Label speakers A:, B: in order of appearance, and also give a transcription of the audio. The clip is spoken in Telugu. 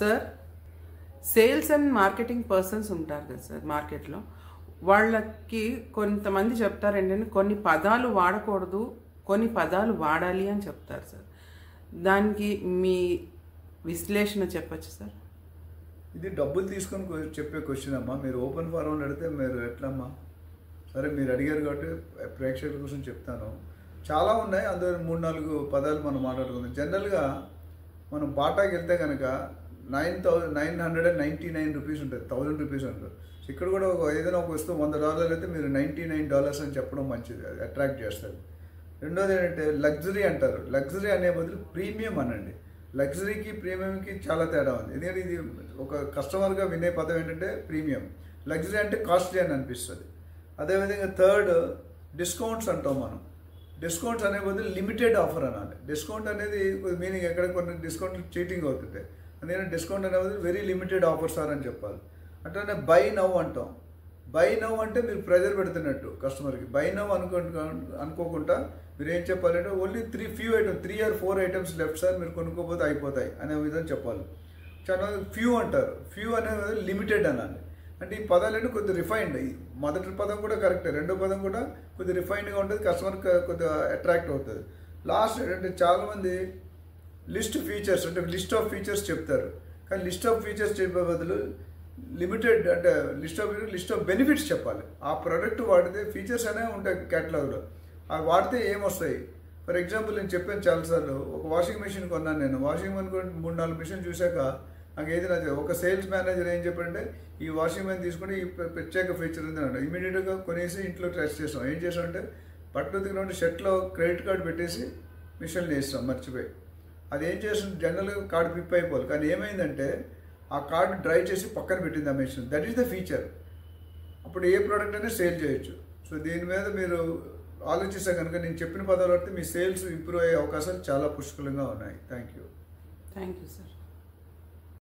A: Sir, sales and marketing persons ఉంటారు కదా సార్ మార్కెట్లో, వాళ్ళకి కొంతమంది చెప్తారు ఏంటంటే కొన్ని పదాలు వాడకూడదు, కొన్ని పదాలు వాడాలి అని చెప్తారు సార్. దానికి మీ విశ్లేషణ చెప్పచ్చు సార్?
B: ఇది డబ్బులు తీసుకొని చెప్పే క్వశ్చన్ అమ్మా. మీరు ఓపెన్ ఫారం అడిగితే మీరు ఎట్లమ్మా? సరే, మీరు అడిగారు కాబట్టి ప్రేక్షకుల కోసం చెప్తాను. చాలా ఉన్నాయి, అందులో 3-4 పదాలు మనం మాట్లాడుకుందాం. జనరల్గా మనం బాటాకి వెళ్తే కనుక 999 రూపీస్ ఉంటుంది, 1000 రూపీస్ ఉంటుంది. ఇక్కడ కూడా ఏదైనా ఒక వస్తువు $100 అయితే మీరు $99 అని చెప్పడం మంచిది, అది అట్రాక్ట్ చేస్తుంది. రెండోది ఏంటంటే లగ్జరీ అంటారు. లగ్జరీ అనే బదులు ప్రీమియం అనండి. లగ్జరీకి ప్రీమియంకి చాలా తేడా ఉంది. ఎందుకంటే ఇది ఒక కస్టమర్గా వినే పదం ఏంటంటే ప్రీమియం. లగ్జరీ అంటే కాస్ట్లీ అని అనిపిస్తుంది. అదేవిధంగా థర్డ్, డిస్కౌంట్స్ అంటాం మనం. డిస్కౌంట్స్ అనే బదులు లిమిటెడ్ ఆఫర్ అనాలి. డిస్కౌంట్ అనేది మీనింగ్ ఎక్కడ కొన్ని డిస్కౌంట్లు చీటింగ్ అవుతుంటాయి. అందుకని డిస్కౌంట్ అనే బదులు వెరీ లిమిటెడ్ ఆఫర్స్ సార్ అని చెప్పాలి. అట్లనే బై నవ్ అంటాం. బై నవ్ అంటే మీరు ప్రెజర్ పెడుతున్నట్టు కస్టమర్కి. బై నవ్ అనుకోకుండా మీరు ఏం చెప్పాలంటే only 3 or 4 items left sir, మీరు కొనుక్కోపోతే అయిపోతాయి అనే విధంగా చెప్పాలి. చాలా ఫ్యూ అంటారు. ఫ్యూ అనేది లిమిటెడ్ అనాలి. అంటే ఈ పదాలన్నీ కొద్దిగా రిఫైన్డ్. మొదటి పదం కూడా కరెక్టే, రెండో పదం కూడా కొద్దిగా రిఫైన్డ్గా ఉంటుంది, కస్టమర్కి కొద్దిగా అట్రాక్ట్ అవుతుంది. లాస్ట్ ఏంటంటే చాలామంది లిస్ట్ ఫీచర్స్ అంటే లిస్ట్ ఆఫ్ ఫీచర్స్ చెప్తారు. కానీ లిస్ట్ ఆఫ్ ఫీచర్స్ చెప్పే బదులు లిమిటెడ్ అంటే లిస్ట్ ఆఫ్ బెనిఫిట్స్ చెప్పాలి. ఆ ప్రోడక్ట్ వాడితే ఫీచర్స్ అనేవి ఉంటాయి క్యాటలాగ్లో, అవి వాడితే ఏమొస్తాయి. ఫర్ ఎగ్జాంపుల్ నేను చెప్పాను చాలాసార్లు, ఒక వాషింగ్ మెషిన్ కొన్నాను నేను. వాషింగ్ మెషిన్ 3-4 మిషన్ చూశాక నాకు ఏది నచ్చదు. ఒక సేల్స్ మేనేజర్ ఏం చెప్పారంటే ఈ వాషింగ్ మెషిన్ తీసుకుని ఈ ప్రత్యేక ఫీచర్ ఉంది అంటే ఇమీడియట్గా కొనేసి ఇంట్లో టెస్ట్ చేస్తాం. ఏం చేసామంటే బట్టలు ఉతికిన షర్ట్లో క్రెడిట్ కార్డు పెట్టేసి మిషన్లు వేస్తాం మర్చిపోయి. అది ఏం చేస్తుంది, జనరల్గా కార్డు పిప్ అయిపోవాలి. కానీ ఏమైందంటే ఆ కార్డు డ్రై చేసి పక్కన పెట్టింది ఆ machine. That is the feature. అప్పుడు ఏ ప్రోడక్ట్ అయినా సేల్ చేయొచ్చు. సో దీని మీద మీరు ఆలోచిస్తే కనుక నేను చెప్పిన పదాలు బట్టి మీ సేల్స్ ఇంప్రూవ్ అయ్యే అవకాశాలు చాలా పుష్కలంగా ఉన్నాయి. Thank you
A: sir.